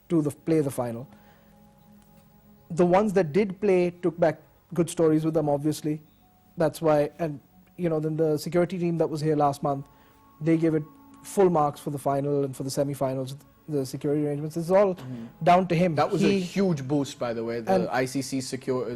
to play the final. The ones that did play took back good stories with them, obviously. That's why, and then the security team that was here last month, they gave it full marks for the final and for the semi-finals. The security arrangements, it's all down to him. That was a huge boost, by the way, the ICC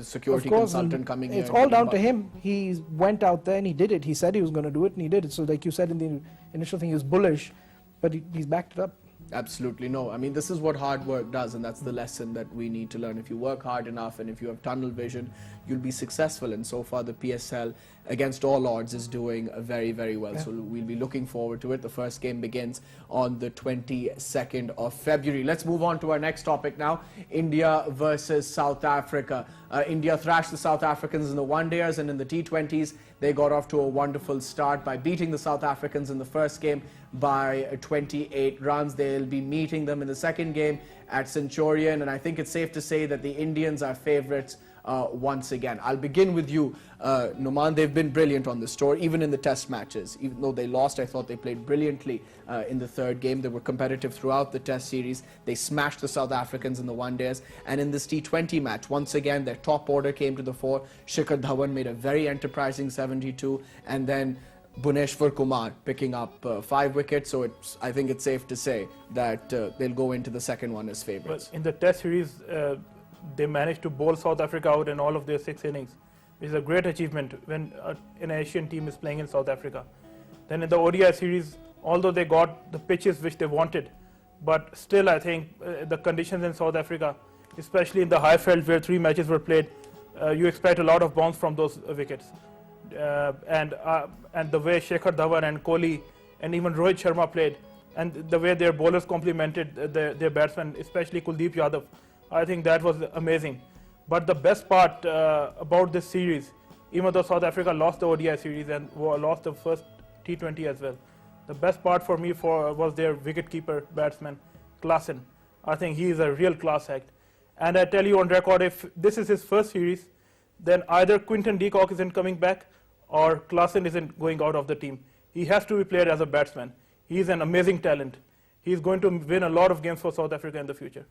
security consultant coming here. It's all down to him. He went out there and he did it. He said he was going to do it and he did it. So like you said in the initial thing, he was bullish, but he's backed it up. Absolutely no. I mean, this is what hard work does, and that's the lesson that we need to learn. If you work hard enough and if you have tunnel vision, you'll be successful. And so far, the PSL, against all odds, is doing very, very well. So we'll be looking forward to it. The first game begins on the 22nd of February. Let's move on to our next topic now. India versus South Africa. India thrashed the South Africans in the one-dayers, and in the T20s, they got off to a wonderful start by beating the South Africans in the first game by 28 runs. They'll be meeting them in the second game at Centurion, and I think it's safe to say that the Indians are favourites once again. I'll begin with you, Numan. They've been brilliant on this tour, even in the test matches. Even though they lost, I thought they played brilliantly in the third game. They were competitive throughout the test series. They smashed the South Africans in the one-days. And in this T20 match, once again, their top order came to the fore. Shikhar Dhawan made a very enterprising 72, and then Bhuvneshwar Kumar picking up 5 wickets. So I think it's safe to say that they'll go into the second one as favourites. But in the test series, they managed to bowl South Africa out in all of their 6 innings, which is a great achievement when an Asian team is playing in South Africa. Then in the ODI series, although they got the pitches which they wanted, but still I think the conditions in South Africa, especially in the Highveld where 3 matches were played, you expect a lot of bounce from those wickets. And the way Shikhar Dhawan and Kohli and even Rohit Sharma played, and the way their bowlers complemented their batsmen, especially Kuldeep Yadav, I think that was amazing. But the best part about this series, even though South Africa lost the ODI series and lost the first T20 as well, the best part for me was their wicketkeeper batsman, Klaasen. I think he is a real class act. And I tell you on record, if this is his first series, then either Quinton de Kock isn't coming back or Klaasen isn't going out of the team. He has to be played as a batsman. He is an amazing talent. He's going to win a lot of games for South Africa in the future.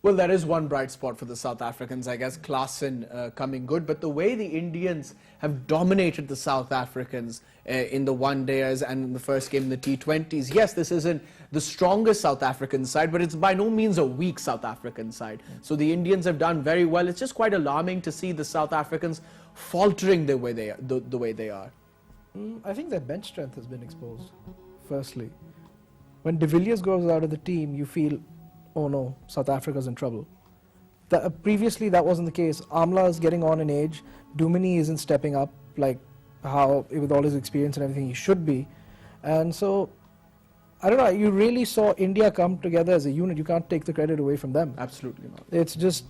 Well, that is one bright spot for the South Africans, I guess, Klaasen coming good. But the way the Indians have dominated the South Africans in the one-dayers and in the first game in the T20s, yes, this isn't the strongest South African side, but it's by no means a weak South African side. So the Indians have done very well. It's just quite alarming to see the South Africans faltering the way they are. I think their bench strength has been exposed, firstly. When de Villiers goes out of the team, you feel, oh no, South Africa's in trouble. Previously, that wasn't the case. Amla is getting on in age. Dumini isn't stepping up like how, with all his experience and everything, he should be. And so, I don't know, you really saw India come together as a unit. You can't take the credit away from them. Absolutely not. It's just,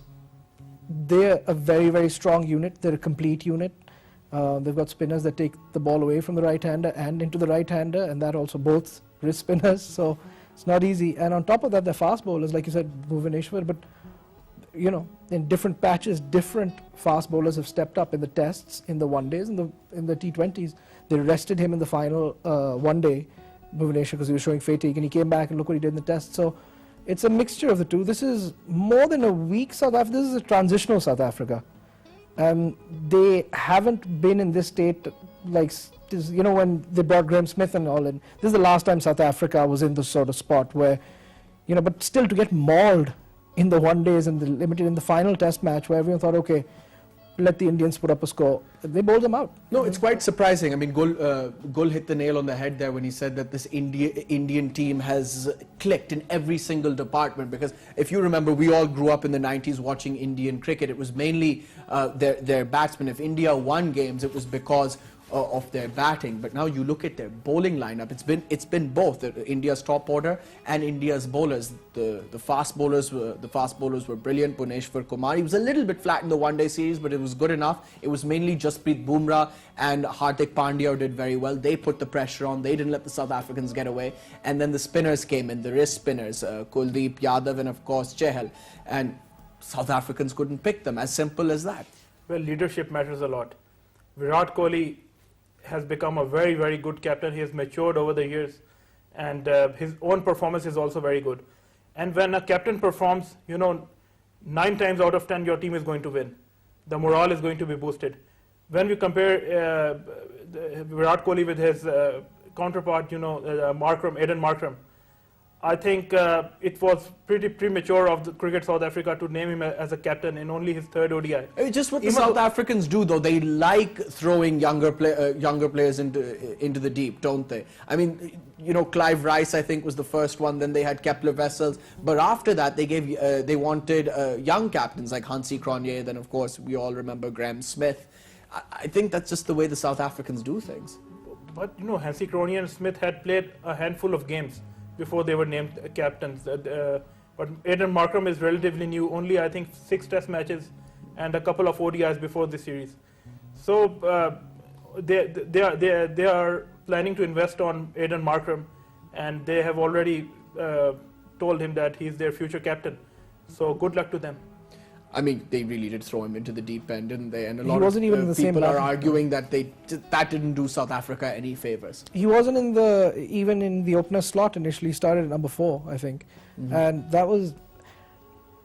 they're a very, very strong unit. They're a complete unit. They've got spinners that take the ball away from the right-hander and into the right-hander, and that also both wrist spinners. So it's not easy. And on top of that, they're fast bowlers, like you said, Bhuvaneshwar. But, in different patches, different fast bowlers have stepped up in the tests, in the one-days, in the T20s. They rested him in the final one-day, Bhuvaneshwar, because he was showing fatigue, and he came back and look what he did in the test. So it's a mixture of the two. This is more than a weak South Africa. This is a transitional South Africa. And they haven't been in this state like, when they brought Graham Smith and all in. This is the last time South Africa was in this sort of spot where, but still to get mauled in the one-days and the limited in the final test match where everyone thought, okay, let the Indians put up a score. They bowled them out. No, it's quite surprising. I mean, Gul hit the nail on the head there when he said that this Indian team has clicked in every single department. Because if you remember, we all grew up in the 90s watching Indian cricket. It was mainly their batsmen. If India won games, it was because of their batting. But now you look at their bowling lineup. It's been both India's top order and India's bowlers. The fast bowlers were brilliant. Bhuvneshwar Kumar, he was a little bit flat in the one-day series, but it was good enough. It was mainly Jasprit Bumrah and Hardik Pandya who did very well. They put the pressure on. They didn't let the South Africans get away. And then the spinners came in, the wrist spinners, Kuldeep Yadav and of course Chahal. And South Africans couldn't pick them. As simple as that. Well, leadership matters a lot. Virat Kohli has become a very, very good captain. He has matured over the years, and his own performance is also very good. And when a captain performs, 9 times out of 10 your team is going to win. The morale is going to be boosted. When we compare Virat Kohli with his counterpart, Aiden Markram, I think it was pretty premature of the Cricket South Africa to name him as a captain in only his 3rd ODI. It's just what the South Africans do, though. They like throwing younger players into the deep, don't they? I mean, Clive Rice, I think, was the first one. Then they had Kepler Wessels, but after that, they wanted young captains like Hansi Cronje. Then, of course, we all remember Graham Smith. I think that's just the way the South Africans do things. But Hansi Cronje and Smith had played a handful of games before they were named captains. But Aiden Markram is relatively new, only I think 6 test matches and a couple of ODIs before this series. So they are planning to invest on Aiden Markram, and they have already told him that he's their future captain. So good luck to them. I mean, they really did throw him into the deep end, didn't they? And a lot wasn't even in of the people same are battle. arguing that that didn't do South Africa any favors. He wasn't even in the opener slot initially. He started at number 4, I think. And that was...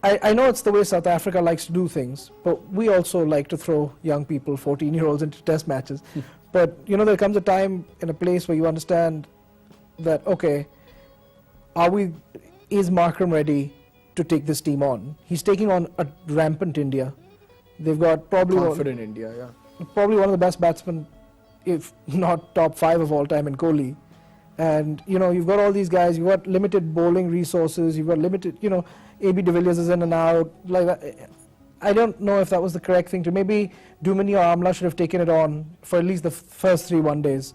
I know it's the way South Africa likes to do things, but we also like to throw young people, 14-year-olds, into test matches. But, there comes a time in a place where you understand that, okay, is Markram ready to take this team on? He's taking on a rampant India. They've got probably Confident India, yeah. Probably one of the best batsmen, if not top 5 of all time, in Kohli. And you've got all these guys. You've got limited bowling resources. You've got limited, AB de Villiers is in and out. Like that. I don't know if that was the correct thing to. Maybe Dumini or Amla should have taken it on for at least the first 3 one-days,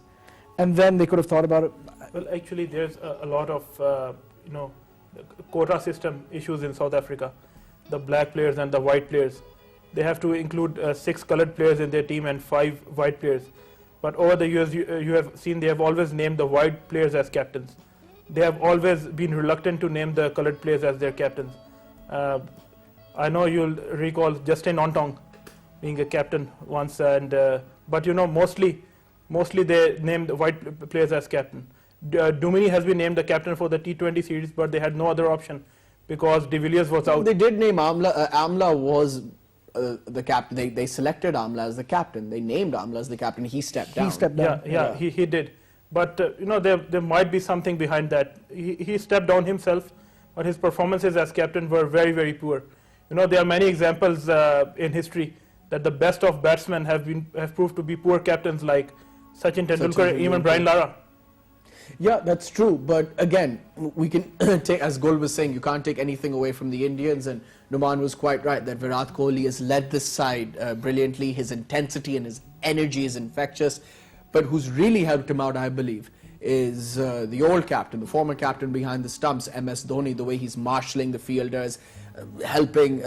and then they could have thought about it. Well, actually, there's a lot of quota system issues in South Africa. The black players and the white players, they have to include 6 colored players in their team and 5 white players. But over the years, you have seen they have always named the white players as captains. They have always been reluctant to name the colored players as their captains. I know you'll recall Justin Ontong being a captain once, and but mostly they named the white players as captain. Dumini has been named the captain for the T20 series, but they had no other option because de Villiers was out. They did name Amla. Amla was the captain. They selected Amla as the captain. They named Amla as the captain. He stepped down. He stepped down. Yeah, he did. But there might be something behind that. He stepped down himself, but his performances as captain were very, very poor. There are many examples in history that the best of batsmen have proved to be poor captains, like Sachin Tendulkar, even Brian Lara. Yeah, that's true. But again, we can take, as Gul was saying, you can't take anything away from the Indians. And Numan was quite right that Virat Kohli has led this side brilliantly. His intensity and his energy is infectious. But who's really helped him out, I believe, is the old captain, the former captain behind the stumps, MS Dhoni, the way he's marshalling the fielders, helping,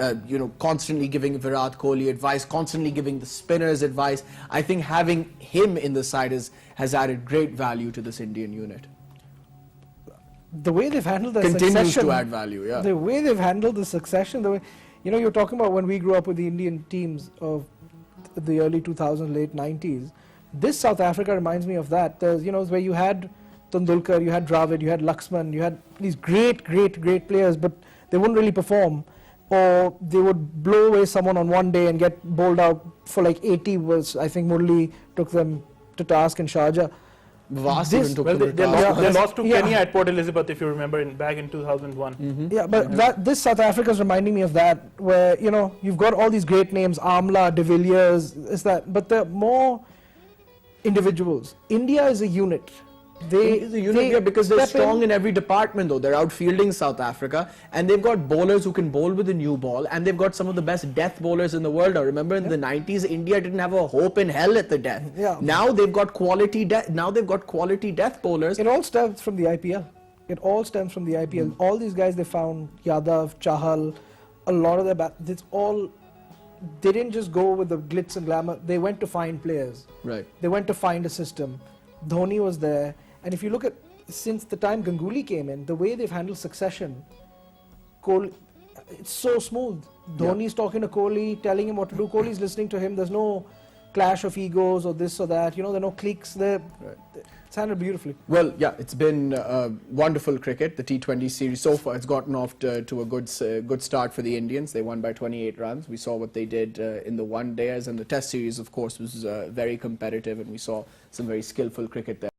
constantly giving Virat Kohli advice, constantly giving the spinners advice. I think having him in the side has added great value to this Indian unit. The way they've handled the Continues succession, to add value, yeah. The way they've handled the succession, the way, you're talking about when we grew up with the Indian teams of the early 2000s, late 90s. This South Africa reminds me of that. There's, where you had Tendulkar, you had Dravid, you had Laxman, you had these great players, but they wouldn't really perform, or they would blow away someone on one day and get bowled out for like 80. I think Murli took them to task in Sharjah. They lost to Kenya at Port Elizabeth, if you remember, back in 2001. Mm-hmm. Yeah, but this South Africa is reminding me of that, where you've got all these great names, Amla, de Villiers, but they're more individuals. India is a unit. Because they're strong in every department, though. They're outfielding South Africa, and they've got bowlers who can bowl with a new ball, and they've got some of the best death bowlers in the world. I remember in the 90s, India didn't have a hope in hell at the death. Yeah. Now they've got quality death bowlers. It all stems from the IPL. All these guys they found, Yadav, Chahal, a lot of their they didn't just go with the glitz and glamour. They went to find players. Right. They went to find a system. Dhoni was there. And if you look at, since the time Ganguly came in, the way they've handled succession, it's so smooth. Dhoni's talking to Kohli, telling him what to do. Kohli's listening to him. There's no clash of egos or this or that. You know, there are no cliques. Right. It's handled beautifully. Well, yeah, it's been wonderful cricket. The T20 series so far, it's gotten off to a good start for the Indians. They won by 28 runs. We saw what they did in the one-dayers, and the Test series, of course, was very competitive, and we saw some very skillful cricket there.